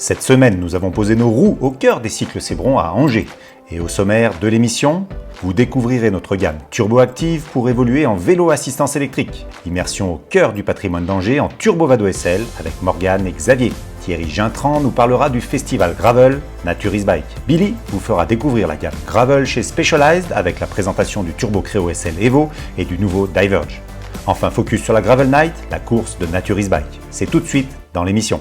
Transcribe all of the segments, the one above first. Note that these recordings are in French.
Cette semaine, nous avons posé nos roues au cœur des cycles Sébron à Angers. Et au sommaire de l'émission, vous découvrirez notre gamme Turbo Active pour évoluer en vélo assistance électrique. Immersion au cœur du patrimoine d'Angers en Turbo Vado SL avec Morgane et Xavier. Thierry Gintran nous parlera du festival Gravel Naturis Bike. Billy vous fera découvrir la gamme Gravel chez Specialized avec la présentation du Turbo Creo SL Evo et du nouveau Diverge. Enfin, focus sur la Gravel Night, la course de Naturis Bike. C'est tout de suite dans l'émission.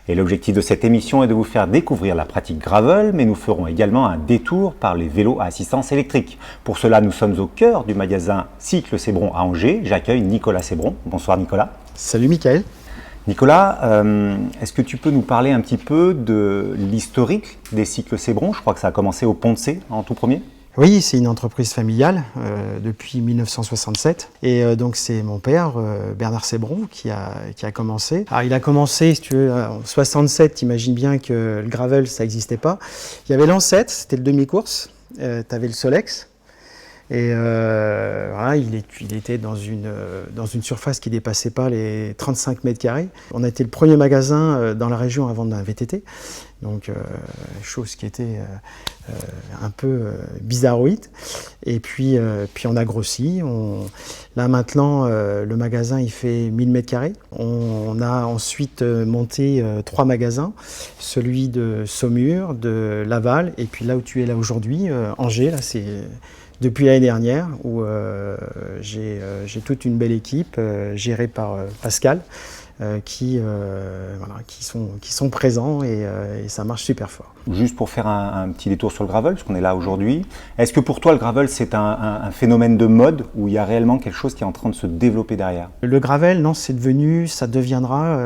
Et l'objectif de cette émission est de vous faire découvrir la pratique gravel, mais nous ferons également un détour par les vélos à assistance électrique. Pour cela, nous sommes au cœur du magasin Cycle Sébron à Angers. J'accueille Nicolas Sébron. Bonsoir Nicolas. Salut Michael. Nicolas, est-ce que tu peux nous parler un petit peu de l'historique des cycles Sébron? Je crois que ça a commencé au Pont-de-Cé en tout premier. Oui, c'est une entreprise familiale depuis 1967 et donc c'est mon père, Bernard Sébron, qui a commencé. Alors il a commencé, si tu veux, en 67, t'imagines bien que le gravel, ça n'existait pas. Il y avait l'ancêtre, c'était le demi-course, tu avais le Solex et voilà, il était dans une surface qui ne dépassait pas les 35 mètres carrés. On a été le premier magasin dans la région à vendre un VTT. Donc, chose qui était un peu bizarroïde. Et puis on a grossi. Là maintenant, le magasin il fait 1000 mètres carrés. On a ensuite monté 3 magasins, celui de Saumur, de Laval, et puis là où tu es là aujourd'hui, Angers. Là, c'est depuis l'année dernière où j'ai toute une belle équipe gérée par Pascal. Qui sont présents et ça marche super fort. Juste pour faire un petit détour sur le gravel, parce qu'on est là aujourd'hui, est-ce que pour toi le gravel c'est un phénomène de mode ou il y a réellement quelque chose qui est en train de se développer derrière? Le gravel, non, ça deviendra,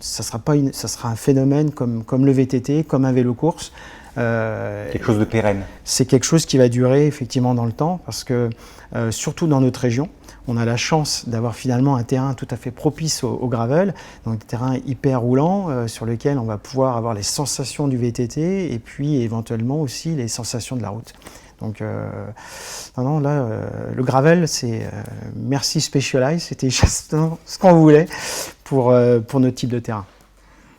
ça sera un phénomène comme le VTT, comme un vélo course. Quelque chose de pérenne. C'est quelque chose qui va durer effectivement dans le temps parce que surtout dans notre région, on a la chance d'avoir finalement un terrain tout à fait propice au gravel, donc un terrain hyper roulant sur lequel on va pouvoir avoir les sensations du VTT et puis éventuellement aussi les sensations de la route. Donc le gravel, c'est merci Specialized, c'était juste ce qu'on voulait pour notre type de terrain.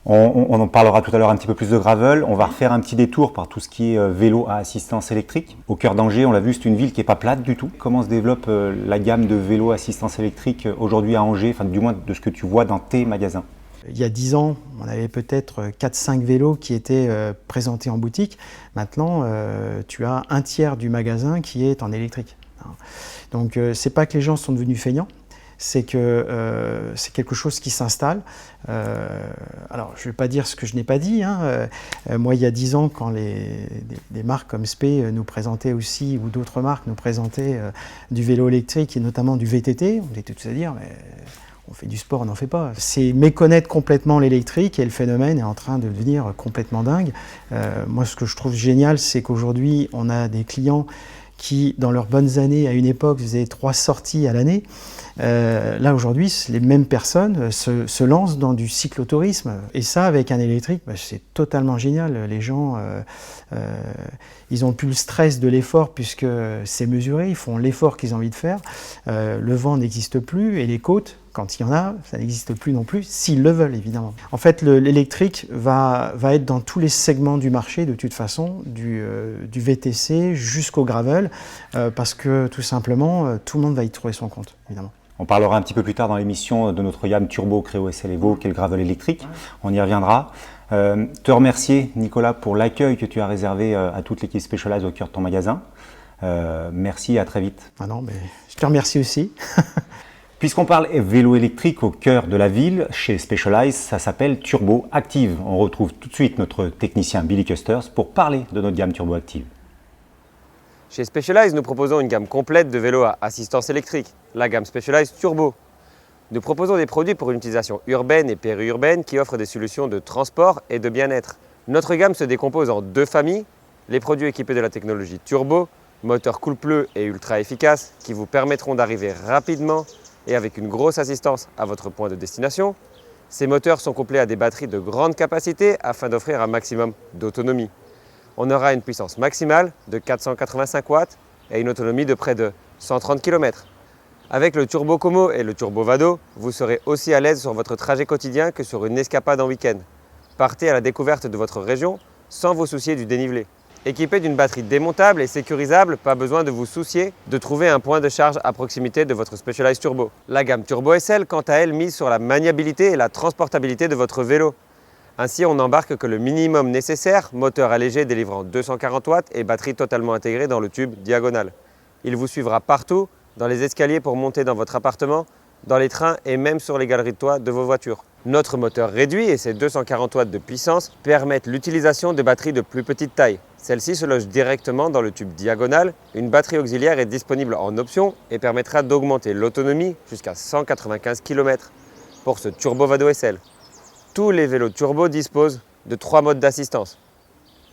On en parlera tout à l'heure un petit peu plus de gravel. On va refaire un petit détour par tout ce qui est vélo à assistance électrique. Au cœur d'Angers, on l'a vu, c'est une ville qui n'est pas plate du tout. Comment se développe la gamme de vélos à assistance électrique aujourd'hui à Angers, enfin du moins de ce que tu vois dans tes magasins? Il y a 10 ans, on avait peut-être 4-5 vélos qui étaient présentés en boutique. Maintenant, tu as un tiers du magasin qui est en électrique. Donc, c'est pas que les gens sont devenus feignants. C'est que c'est quelque chose qui s'installe. Alors, je ne vais pas dire ce que je n'ai pas dit. Moi, il y a 10 ans, quand des marques comme Spé nous présentaient aussi, ou d'autres marques nous présentaient du vélo électrique et notamment du VTT, on était tous à dire, mais on fait du sport, on n'en fait pas. C'est méconnaître complètement l'électrique et le phénomène est en train de devenir complètement dingue. Moi, ce que je trouve génial, c'est qu'aujourd'hui, on a des clients qui, dans leurs bonnes années, à une époque, faisaient 3 sorties à l'année. Là, aujourd'hui, les mêmes personnes se lancent dans du cyclotourisme. Et ça, avec un électrique, c'est totalement génial. Les gens, ils n'ont plus le stress de l'effort puisque c'est mesuré. Ils font l'effort qu'ils ont envie de faire. Le vent n'existe plus et les côtes, quand il y en a, ça n'existe plus non plus, s'ils le veulent, évidemment. En fait, l'électrique va être dans tous les segments du marché, de toute façon, du VTC jusqu'au gravel, parce que, tout simplement, tout le monde va y trouver son compte, évidemment. On parlera un petit peu plus tard dans l'émission de notre gamme Turbo Creo SL Evo, qui est le gravel électrique. On y reviendra. Te remercier, Nicolas, pour l'accueil que tu as réservé à toute l'équipe Specialized au cœur de ton magasin. Merci et à très vite. Ah non, mais je te remercie aussi. Puisqu'on parle vélo électrique au cœur de la ville, chez Specialized, ça s'appelle Turbo Active. On retrouve tout de suite notre technicien Billy Custers pour parler de notre gamme Turbo Active. Chez Specialized, nous proposons une gamme complète de vélos à assistance électrique, la gamme Specialized Turbo. Nous proposons des produits pour une utilisation urbaine et périurbaine qui offrent des solutions de transport et de bien-être. Notre gamme se décompose en 2 familles, les produits équipés de la technologie Turbo, moteur coule-pleu et ultra efficace qui vous permettront d'arriver rapidement et avec une grosse assistance à votre point de destination, Ces moteurs sont couplés à des batteries de grande capacité afin d'offrir un maximum d'autonomie. On aura une puissance maximale de 485 watts et une autonomie de près de 130 km. Avec le Turbo Como et le Turbo Vado, vous serez aussi à l'aise sur votre trajet quotidien que sur une escapade en week-end. Partez à la découverte de votre région sans vous soucier du dénivelé. Équipé d'une batterie démontable et sécurisable, pas besoin de vous soucier de trouver un point de charge à proximité de votre Specialized Turbo. La gamme Turbo SL, quant à elle, mise sur la maniabilité et la transportabilité de votre vélo. Ainsi, on n'embarque que le minimum nécessaire, moteur allégé délivrant 240 watts et batterie totalement intégrée dans le tube diagonal. Il vous suivra partout, dans les escaliers pour monter dans votre appartement, dans les trains et même sur les galeries de toit de vos voitures. Notre moteur réduit et ses 240 watts de puissance permettent l'utilisation de batteries de plus petite taille. Celle-ci se loge directement dans le tube diagonal. Une batterie auxiliaire est disponible en option et permettra d'augmenter l'autonomie jusqu'à 195 km pour ce Turbo Vado SL. Tous les vélos turbo disposent de 3 modes d'assistance,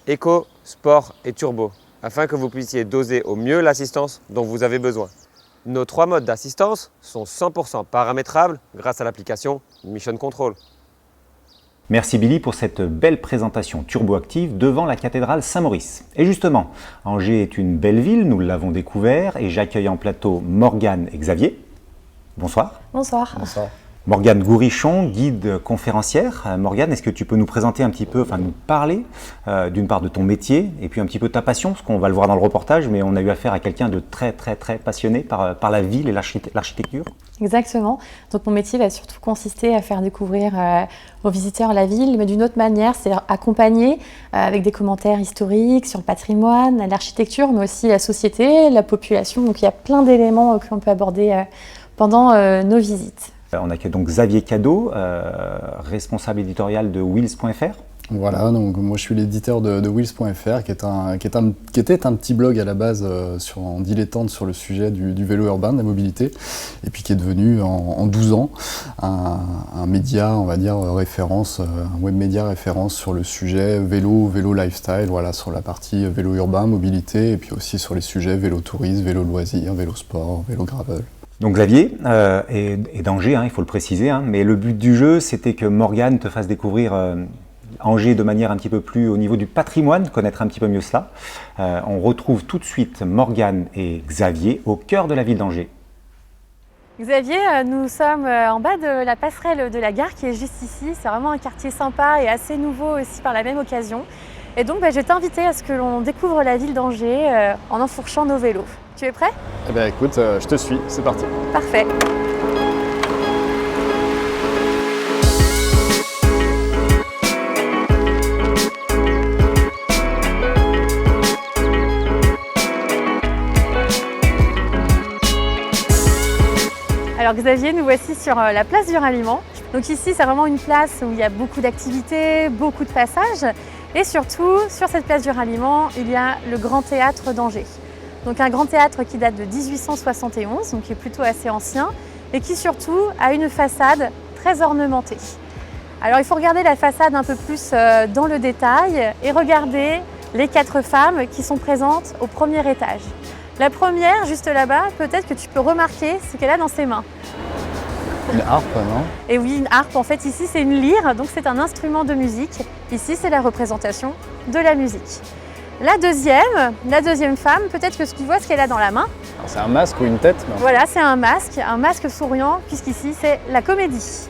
Eco, Sport et Turbo, afin que vous puissiez doser au mieux l'assistance dont vous avez besoin. Nos 3 modes d'assistance sont 100% paramétrables grâce à l'application Mission Control. Merci Billy pour cette belle présentation turboactive devant la cathédrale Saint-Maurice. Et justement, Angers est une belle ville, nous l'avons découvert, et j'accueille en plateau Morgane et Xavier. Bonsoir. Bonsoir. Bonsoir. Morgane Gourichon, guide conférencière. Morgane, est-ce que tu peux nous présenter un petit peu, nous parler d'une part de ton métier et puis un petit peu de ta passion, parce qu'on va le voir dans le reportage, mais on a eu affaire à quelqu'un de très passionné par la ville et l'architecture. Exactement. Donc mon métier va surtout consister à faire découvrir aux visiteurs la ville, mais d'une autre manière, c'est accompagner avec des commentaires historiques sur le patrimoine, l'architecture, mais aussi la société, la population. Donc il y a plein d'éléments que l'on peut aborder pendant nos visites. On a donc Xavier Cadeau, responsable éditorial de Wheels.fr. Voilà, donc moi je suis l'éditeur de Wheels.fr qui était un petit blog à la base en dilettante sur le sujet du vélo urbain, de la mobilité, et puis qui est devenu en 12 ans un média, on va dire, référence, un web média référence sur le sujet vélo lifestyle, voilà, sur la partie vélo urbain, mobilité, et puis aussi sur les sujets vélo tourisme, vélo loisir, vélo sport, vélo gravel. Donc Xavier est d'Angers, il faut le préciser, mais le but du jeu, c'était que Morgane te fasse découvrir Angers de manière un petit peu plus au niveau du patrimoine, connaître un petit peu mieux cela. On retrouve tout de suite Morgane et Xavier au cœur de la ville d'Angers. Xavier, nous sommes en bas de la passerelle de la gare qui est juste ici. C'est vraiment un quartier sympa et assez nouveau aussi par la même occasion. Et donc je vais t'inviter à ce que l'on découvre la ville d'Angers en enfourchant nos vélos. Tu es prêt ? Eh bien écoute, je te suis, c'est parti. Parfait. Alors Xavier, nous voici sur la place du Ralliement. Donc ici, c'est vraiment une place où il y a beaucoup d'activités, beaucoup de passages. Et surtout, sur cette place du Ralliement, il y a le Grand Théâtre d'Angers. Donc un grand théâtre qui date de 1871, donc qui est plutôt assez ancien, et qui surtout a une façade très ornementée. Alors il faut regarder la façade un peu plus dans le détail et regarder les 4 femmes qui sont présentes au premier étage. La première, juste là-bas, peut-être que tu peux remarquer ce qu'elle a dans ses mains. Une harpe, non ? Et oui, une harpe. En fait, ici, c'est une lyre, donc c'est un instrument de musique. Ici, c'est la représentation de la musique. La deuxième femme, peut-être que tu vois ce qu'elle a dans la main. C'est un masque ou une tête ? Non. Voilà, c'est un masque souriant, puisqu'ici, c'est la comédie.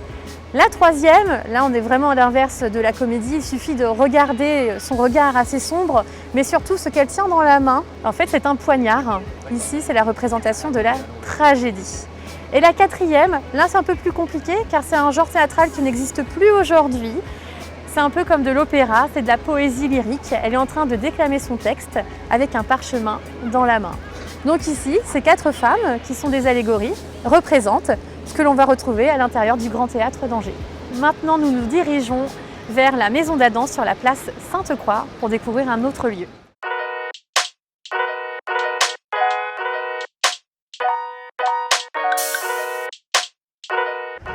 La troisième, là, on est vraiment à l'inverse de la comédie. Il suffit de regarder son regard assez sombre, mais surtout ce qu'elle tient dans la main. En fait, c'est un poignard. Ici, c'est la représentation de la tragédie. Et la quatrième, là, c'est un peu plus compliqué, car c'est un genre théâtral qui n'existe plus aujourd'hui. C'est un peu comme de l'opéra, c'est de la poésie lyrique. Elle est en train de déclamer son texte avec un parchemin dans la main. Donc ici, ces 4 femmes, qui sont des allégories, représentent ce que l'on va retrouver à l'intérieur du Grand Théâtre d'Angers. Maintenant, nous nous dirigeons vers la Maison d'Adam sur la place Sainte-Croix pour découvrir un autre lieu.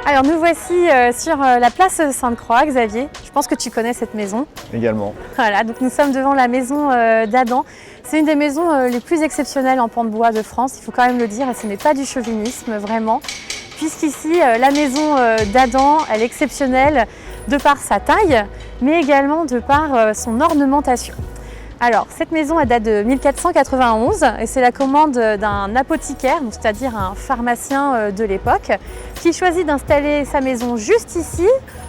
Alors nous voici sur la place Sainte-Croix, Xavier. Je pense que tu connais cette maison. Également. Voilà, donc nous sommes devant la maison d'Adam. C'est une des maisons les plus exceptionnelles en pan de bois de France, il faut quand même le dire, et ce n'est pas du chauvinisme, vraiment. puisqu'ici, la maison d'Adam, elle est exceptionnelle de par sa taille, mais également de par son ornementation. Alors, cette maison, elle date de 1491 et c'est la commande d'un apothicaire, c'est-à-dire un pharmacien de l'époque, qui choisit d'installer sa maison juste ici,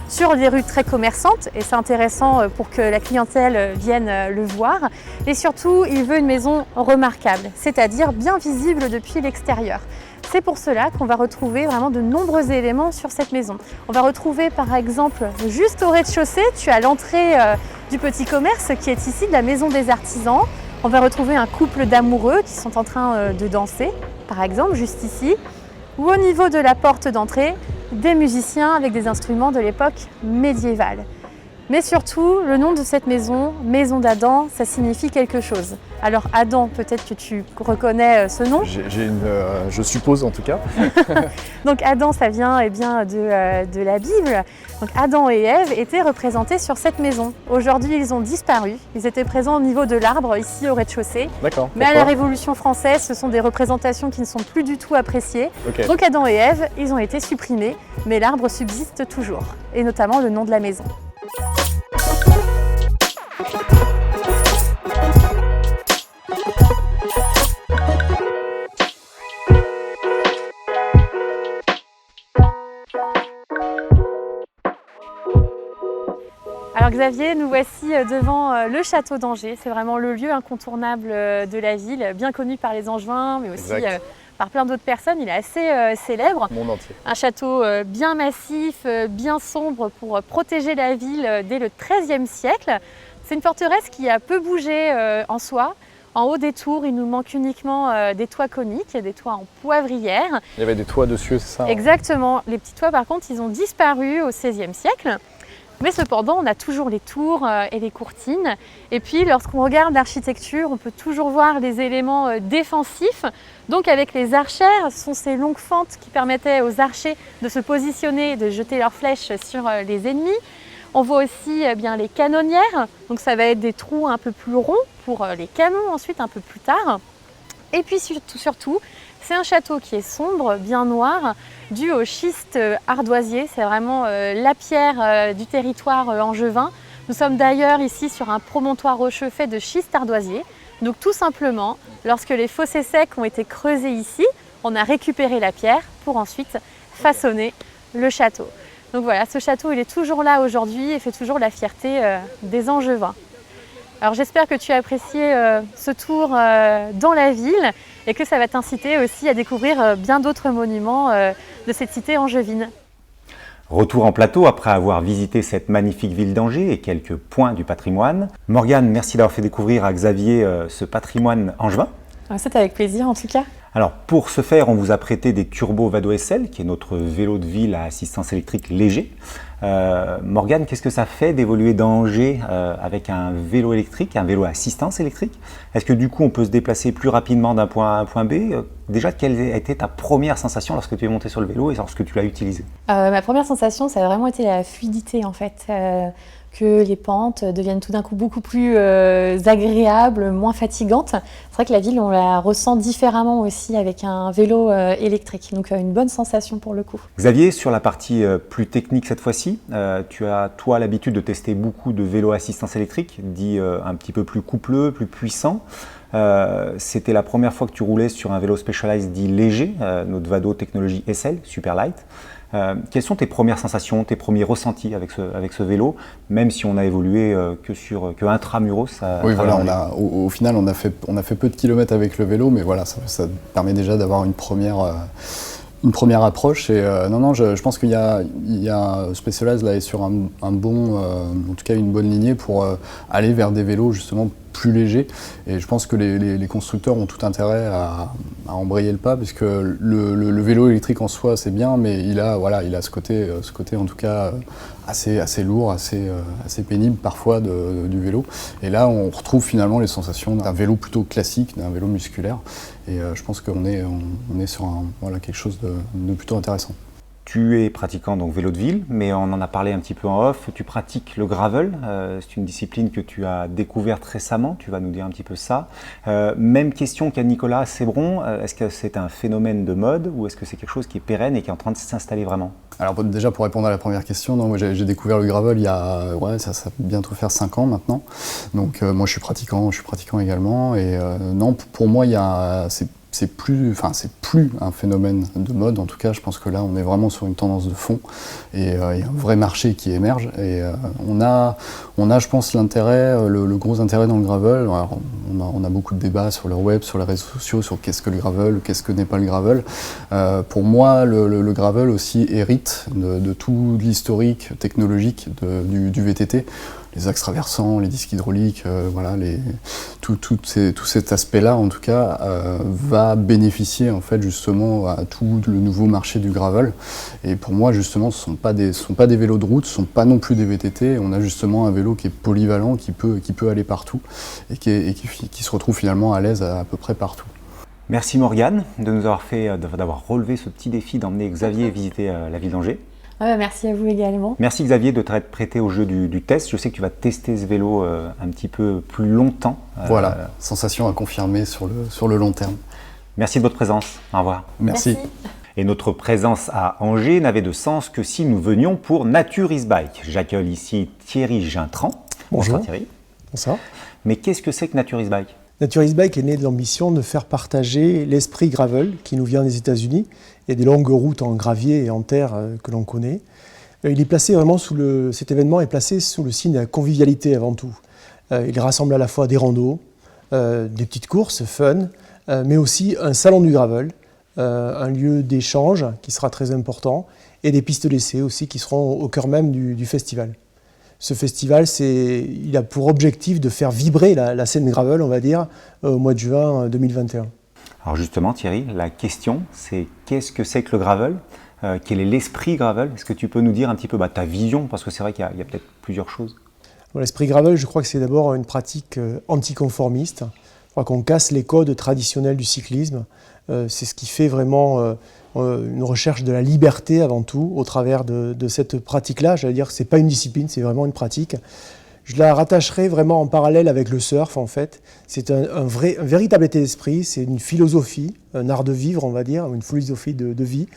sur des rues très commerçantes, et c'est intéressant pour que la clientèle vienne le voir. Et surtout, il veut une maison remarquable, c'est-à-dire bien visible depuis l'extérieur. C'est pour cela qu'on va retrouver vraiment de nombreux éléments sur cette maison. On va retrouver par exemple, juste au rez-de-chaussée, tu as l'entrée du petit commerce qui est ici, de la maison des artisans. On va retrouver un couple d'amoureux qui sont en train de danser, par exemple, juste ici. Ou au niveau de la porte d'entrée, des musiciens avec des instruments de l'époque médiévale. Mais surtout, le nom de cette maison, Maison d'Adam, ça signifie quelque chose. Alors Adam, peut-être que tu reconnais ce nom. Je suppose en tout cas. Donc Adam, ça vient de la Bible. Donc Adam et Ève étaient représentés sur cette maison. Aujourd'hui, ils ont disparu. Ils étaient présents au niveau de l'arbre, ici au rez-de-chaussée. D'accord. Mais à la Révolution française, ce sont des représentations qui ne sont plus du tout appréciées. Okay. Donc Adam et Ève, ils ont été supprimés, mais l'arbre subsiste toujours. Et notamment le nom de la maison. Alors Xavier, nous voici devant le château d'Angers. C'est vraiment le lieu incontournable de la ville, bien connu par les Angevins, mais aussi par plein d'autres personnes. Il est assez célèbre. Monde entier. Un château bien massif, bien sombre pour protéger la ville dès le XIIIe siècle. C'est une forteresse qui a peu bougé en soi. En haut des tours, il nous manque uniquement des toits coniques, des toits en poivrière. Il y avait des toits dessus, c'est ça? Exactement. Les petits toits, par contre, ils ont disparu au XVIe siècle. Mais cependant, on a toujours les tours et les courtines. Et puis, lorsqu'on regarde l'architecture, on peut toujours voir les éléments défensifs. Donc, avec les archères, ce sont ces longues fentes qui permettaient aux archers de se positionner et de jeter leurs flèches sur les ennemis. On voit aussi bien les canonnières. Donc, ça va être des trous un peu plus ronds pour les canons ensuite, un peu plus tard. Et puis, surtout, c'est un château qui est sombre, bien noir, dû au schiste ardoisier. C'est vraiment la pierre du territoire angevin. Nous sommes d'ailleurs ici sur un promontoire rocheux fait de schiste ardoisier. Donc tout simplement, lorsque les fossés secs ont été creusés ici, on a récupéré la pierre pour ensuite façonner le château. Donc voilà, ce château il est toujours là aujourd'hui et fait toujours la fierté des Angevins. Alors j'espère que tu as apprécié ce tour dans la ville et que ça va t'inciter aussi à découvrir bien d'autres monuments de cette cité angevine. Retour en plateau après avoir visité cette magnifique ville d'Angers et quelques points du patrimoine. Morgane, merci d'avoir fait découvrir à Xavier ce patrimoine angevin. C'est avec plaisir en tout cas. Alors pour ce faire, on vous a prêté des Turbo Vado SL, qui est notre vélo de ville à assistance électrique léger. Morgane, qu'est-ce que ça fait d'évoluer dans Angers avec un vélo électrique, un vélo à assistance électrique? Est-ce que du coup on peut se déplacer plus rapidement d'un point A à un point B? Déjà, quelle a été ta première sensation lorsque tu es monté sur le vélo et lorsque tu l'as utilisé? Ma première sensation, ça a vraiment été la fluidité en fait. Que les pentes deviennent tout d'un coup beaucoup plus agréables, moins fatigantes. C'est vrai que la ville, on la ressent différemment aussi avec un vélo électrique. Donc une bonne sensation pour le coup. Xavier, sur la partie plus technique cette fois-ci, tu as toi l'habitude de tester beaucoup de vélos à assistance électrique, dit un petit peu plus coupleux, plus puissants. C'était la première fois que tu roulais sur un vélo Specialized dit léger, notre Vado technologie SL, super light. Quelles sont tes premières sensations, tes premiers ressentis avec ce vélo, même si on a évolué que intramuros? Oui, voilà, au final, on a fait peu de kilomètres avec le vélo, mais voilà, ça permet déjà d'avoir une première approche. Et non, je pense qu'il y a Specialized là est sur un bon, en tout cas une bonne lignée pour aller vers des vélos justement plus légers. Et je pense que les constructeurs ont tout intérêt à embrayer le pas, puisque le vélo électrique en soi c'est bien, mais il a ce côté en tout cas assez lourd, assez pénible parfois du vélo. Et là on retrouve finalement les sensations d'un vélo plutôt classique, d'un vélo musculaire. Et je pense qu'on est sur quelque chose de plutôt intéressant. Tu es pratiquant donc vélo de ville, mais on en a parlé un petit peu en off. Tu pratiques le gravel, c'est une discipline que tu as découverte récemment. Tu vas nous dire un petit peu ça. Même question qu'à Nicolas Sébron. Est-ce que c'est un phénomène de mode ou est-ce que c'est quelque chose qui est pérenne et qui est en train de s'installer vraiment? Alors déjà pour répondre à la première question, non, moi j'ai découvert le gravel il y a ça va bientôt faire 5 ans maintenant. Donc moi je suis pratiquant également et non pour moi c'est plus un phénomène de mode. En tout cas, je pense que là, on est vraiment sur une tendance de fond et il y a un vrai marché qui émerge. Et on a, je pense, l'intérêt, le gros intérêt dans le gravel. Alors, on a beaucoup de débats sur le web, sur les réseaux sociaux, sur qu'est-ce que le gravel, qu'est-ce que n'est pas le gravel. Pour moi, le gravel aussi hérite de tout l'historique technologique du VTT. Les axes traversants, les disques hydrauliques, voilà, tout cet aspect-là, en tout cas, va bénéficier en fait justement à tout le nouveau marché du gravel. Et pour moi, justement, ce ne sont pas des vélos de route, ce ne sont pas non plus des VTT. On a justement un vélo qui est polyvalent, qui peut aller partout et qui se retrouve finalement à l'aise à peu près partout. Merci Morgane d'avoir relevé ce petit défi d'emmener Xavier visiter la ville d'Angers. Merci à vous également. Merci Xavier de t'être prêté au jeu du test. Je sais que tu vas tester ce vélo un petit peu plus longtemps. Voilà, sensation à confirmer sur le long terme. Merci de votre présence. Au revoir. Merci. Et notre présence à Angers n'avait de sens que si nous venions pour Nature is Bike. J'accueille ici Thierry Gintran. Bonjour. Bonsoir Thierry. Bonsoir. Mais qu'est-ce que c'est que Nature is Bike ? Nature is Bike est né de l'ambition de faire partager l'esprit gravel qui nous vient des États-Unis. Il y a des longues routes en gravier et en terre que l'on connaît. Il est placé vraiment cet événement est placé sous le signe de la convivialité avant tout. Il rassemble à la fois des randos, des petites courses fun, mais aussi un salon du gravel, un lieu d'échange qui sera très important, et des pistes d'essai aussi qui seront au cœur même du festival. Ce festival, il a pour objectif de faire vibrer la scène gravel, on va dire, au mois de juin 2021. Alors justement Thierry, la question c'est qu'est-ce que c'est que le gravel ? Quel est l'esprit gravel ? Est-ce que tu peux nous dire un petit peu ta vision ? Parce que c'est vrai qu'il y a peut-être plusieurs choses. L'esprit gravel, je crois que c'est d'abord une pratique anticonformiste. Je crois qu'on casse les codes traditionnels du cyclisme. C'est ce qui fait vraiment une recherche de la liberté avant tout au travers de cette pratique-là. J'allais dire que ce n'est pas une discipline, c'est vraiment une pratique. Je la rattacherai vraiment en parallèle avec le surf en fait. C'est un véritable état d'esprit, c'est une philosophie, un art de vivre on va dire, une philosophie de vie,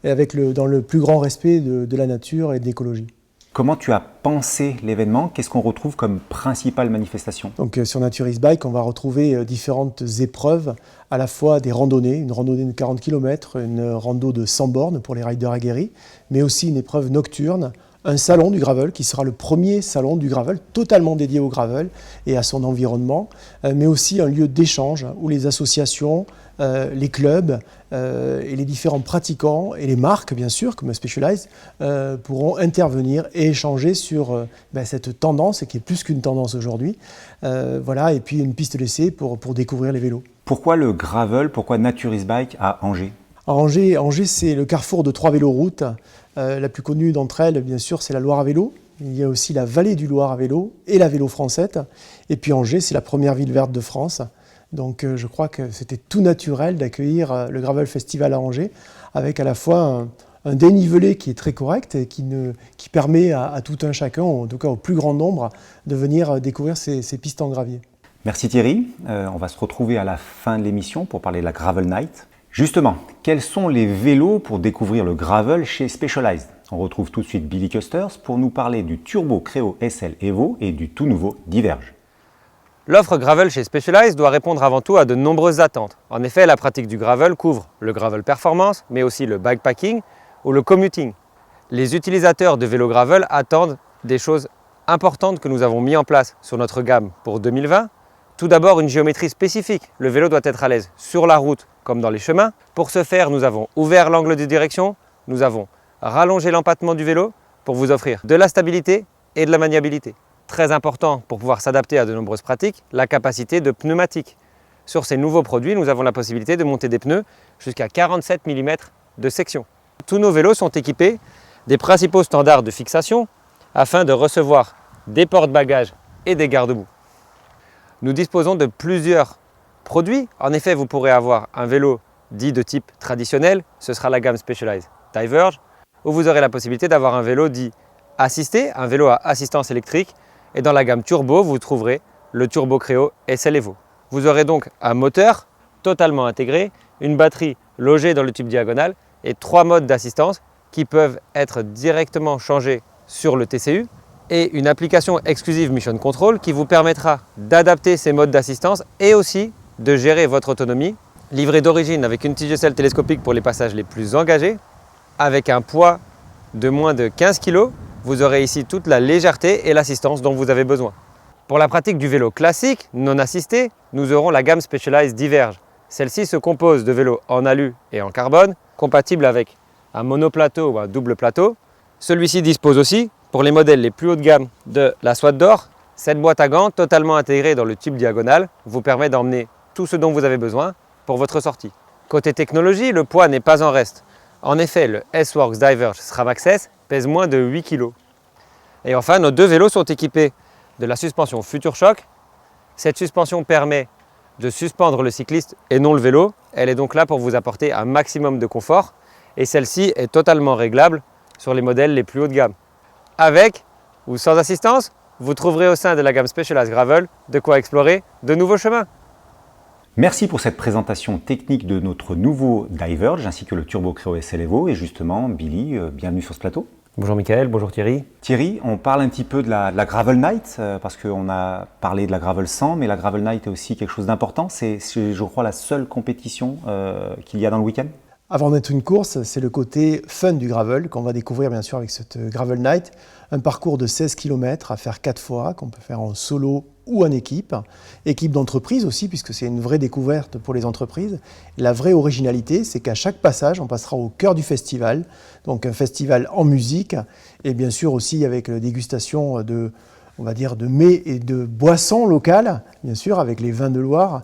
et dans le plus grand respect de la nature et de l'écologie. Comment tu as pensé l'événement ? Qu'est-ce qu'on retrouve comme principale manifestation ? Donc sur Nature is Bike, on va retrouver différentes épreuves, à la fois des randonnées, une randonnée de 40 km, une rando de 100 bornes pour les riders aguerris, mais aussi une épreuve nocturne, un salon du gravel qui sera le premier salon du gravel totalement dédié au gravel et à son environnement, mais aussi un lieu d'échange où les associations, les clubs et les différents pratiquants et les marques bien sûr comme Specialized pourront intervenir et échanger sur cette tendance qui est plus qu'une tendance aujourd'hui. Voilà, et puis une piste d'essai pour découvrir les vélos. Pourquoi le gravel ? Pourquoi Nature is Bike à Angers ? Angers, c'est le carrefour de 3 véloroutes. La plus connue d'entre elles, bien sûr, c'est la Loire à vélo. Il y a aussi la vallée du Loire à vélo et la Vélo Francette. Et puis Angers, c'est la première ville verte de France. Donc je crois que c'était tout naturel d'accueillir le Gravel Festival à Angers, avec à la fois un dénivelé qui est très correct et qui permet à tout un chacun, en tout cas au plus grand nombre, de venir découvrir ces pistes en gravier. Merci Thierry. On va se retrouver à la fin de l'émission pour parler de la Gravel Night. Justement, quels sont les vélos pour découvrir le gravel chez Specialized ? On retrouve tout de suite Billy Custers pour nous parler du Turbo Creo SL Evo et du tout nouveau Diverge. L'offre gravel chez Specialized doit répondre avant tout à de nombreuses attentes. En effet, la pratique du gravel couvre le gravel performance, mais aussi le bikepacking ou le commuting. Les utilisateurs de vélos gravel attendent des choses importantes que nous avons mis en place sur notre gamme pour 2020. Tout d'abord, une géométrie spécifique. Le vélo doit être à l'aise sur la route comme dans les chemins. Pour ce faire, nous avons ouvert l'angle de direction, nous avons rallongé l'empattement du vélo pour vous offrir de la stabilité et de la maniabilité. Très important pour pouvoir s'adapter à de nombreuses pratiques, la capacité de pneumatique. Sur ces nouveaux produits, nous avons la possibilité de monter des pneus jusqu'à 47 mm de section. Tous nos vélos sont équipés des principaux standards de fixation afin de recevoir des porte-bagages et des garde-boue. Nous disposons de plusieurs produits. En effet, vous pourrez avoir un vélo dit de type traditionnel, ce sera la gamme Specialized Diverge. où vous aurez la possibilité d'avoir un vélo dit assisté, un vélo à assistance électrique. Et dans la gamme Turbo, vous trouverez le Turbo Creo SL Evo. Vous aurez donc un moteur totalement intégré, une batterie logée dans le tube diagonal et 3 modes d'assistance qui peuvent être directement changés sur le TCU et une application exclusive Mission Control qui vous permettra d'adapter ces modes d'assistance et aussi de gérer votre autonomie. Livré d'origine avec une tige de selle télescopique pour les passages les plus engagés, avec un poids de moins de 15 kg, vous aurez ici toute la légèreté et l'assistance dont vous avez besoin. Pour la pratique du vélo classique, non assisté, nous aurons la gamme Specialized Diverge. Celle-ci se compose de vélos en alu et en carbone, compatibles avec un monoplateau ou un double plateau. Celui-ci dispose aussi, pour les modèles les plus haut de gamme, de la Swat d'or. Cette boîte à gants, totalement intégrée dans le tube diagonal, vous permet d'emmener tout ce dont vous avez besoin pour votre sortie. Côté technologie, le poids n'est pas en reste. En effet, le S-Works Diverge SRAM Access pèse moins de 8 kg. Et enfin, nos 2 vélos sont équipés de la suspension FutureShock. Cette suspension permet de suspendre le cycliste et non le vélo. Elle est donc là pour vous apporter un maximum de confort. Et celle-ci est totalement réglable sur les modèles les plus haut de gamme. Avec ou sans assistance, vous trouverez au sein de la gamme Specialized Gravel de quoi explorer de nouveaux chemins. Merci pour cette présentation technique de notre nouveau Diverge ainsi que le Turbo Creo SL Evo. Et justement, Billy, bienvenue sur ce plateau. Bonjour Michael, bonjour Thierry. Thierry, on parle un petit peu de la Gravel Night parce qu'on a parlé de la Gravel 100, mais la Gravel Night est aussi quelque chose d'important. C'est, je crois, la seule compétition qu'il y a dans le week-end. Avant d'être une course, c'est le côté fun du gravel qu'on va découvrir bien sûr avec cette Gravel Night. Un parcours de 16 km à faire 4 fois, qu'on peut faire en solo ou en équipe. Équipe d'entreprise aussi, puisque c'est une vraie découverte pour les entreprises. La vraie originalité, c'est qu'à chaque passage, on passera au cœur du festival. Donc un festival en musique et bien sûr aussi avec la dégustation de, on va dire, de mets et de boissons locales, bien sûr, avec les vins de Loire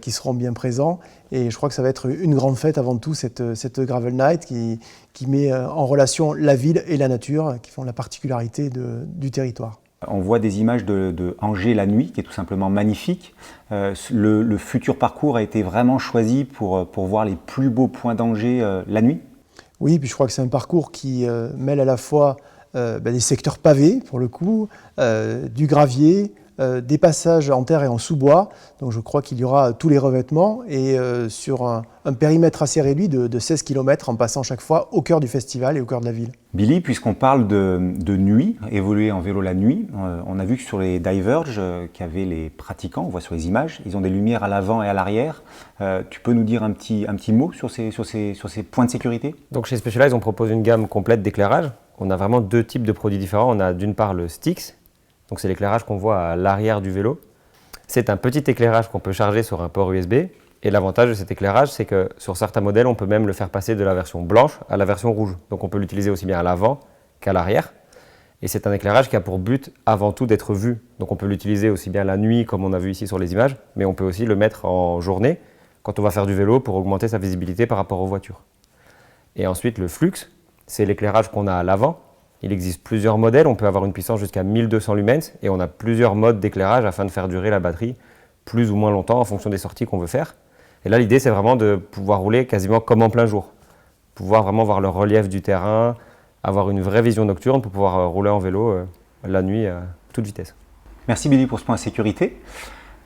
qui seront bien présents. Et je crois que ça va être une grande fête avant tout, cette Gravel Night qui met en relation la ville et la nature, qui font la particularité du territoire. On voit des images de Angers la nuit, qui est tout simplement magnifique. Le futur parcours a été vraiment choisi pour voir les plus beaux points d'Angers la nuit. Oui, puis je crois que c'est un parcours qui mêle à la fois des secteurs pavés, pour le coup, du gravier, des passages en terre et en sous-bois. Donc je crois qu'il y aura tous les revêtements et sur un périmètre assez réduit de 16 km en passant chaque fois au cœur du festival et au cœur de la ville. Billy, puisqu'on parle de nuit, évoluer en vélo la nuit, on a vu que sur les Diverge qu'avaient les pratiquants, on voit sur les images, ils ont des lumières à l'avant et à l'arrière. Tu peux nous dire un petit mot sur ces points de sécurité? Donc chez Specialized, on propose une gamme complète d'éclairage. On a vraiment 2 types de produits différents. On a d'une part le Styx, donc c'est l'éclairage qu'on voit à l'arrière du vélo. C'est un petit éclairage qu'on peut charger sur un port USB. Et l'avantage de cet éclairage, c'est que sur certains modèles, on peut même le faire passer de la version blanche à la version rouge. Donc on peut l'utiliser aussi bien à l'avant qu'à l'arrière. Et c'est un éclairage qui a pour but avant tout d'être vu. Donc on peut l'utiliser aussi bien la nuit comme on a vu ici sur les images, mais on peut aussi le mettre en journée quand on va faire du vélo pour augmenter sa visibilité par rapport aux voitures. Et ensuite le Flux, c'est l'éclairage qu'on a à l'avant. Il existe plusieurs modèles, on peut avoir une puissance jusqu'à 1200 lumens et on a plusieurs modes d'éclairage afin de faire durer la batterie plus ou moins longtemps en fonction des sorties qu'on veut faire. Et là, l'idée, c'est vraiment de pouvoir rouler quasiment comme en plein jour. Pouvoir vraiment voir le relief du terrain, avoir une vraie vision nocturne pour pouvoir rouler en vélo la nuit à toute vitesse. Merci Billy pour ce point sécurité.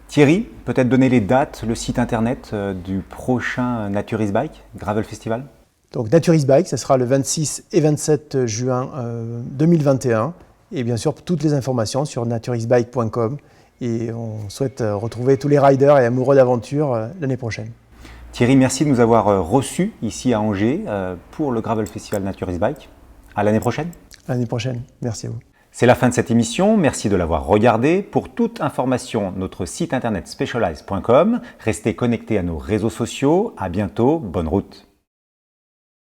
Thierry, peut-être donner les dates, le site internet du prochain Nature is Bike, Gravel Festival? Donc Nature is Bike, ça sera le 26 et 27 juin 2021. Et bien sûr, toutes les informations sur natureisbike.com. Et on souhaite retrouver tous les riders et amoureux d'aventure l'année prochaine. Thierry, merci de nous avoir reçus ici à Angers pour le Gravel Festival Nature is Bike. À l'année prochaine. À l'année prochaine. Merci à vous. C'est la fin de cette émission. Merci de l'avoir regardée. Pour toute information, notre site internet specialized.com. Restez connectés à nos réseaux sociaux. À bientôt. Bonne route.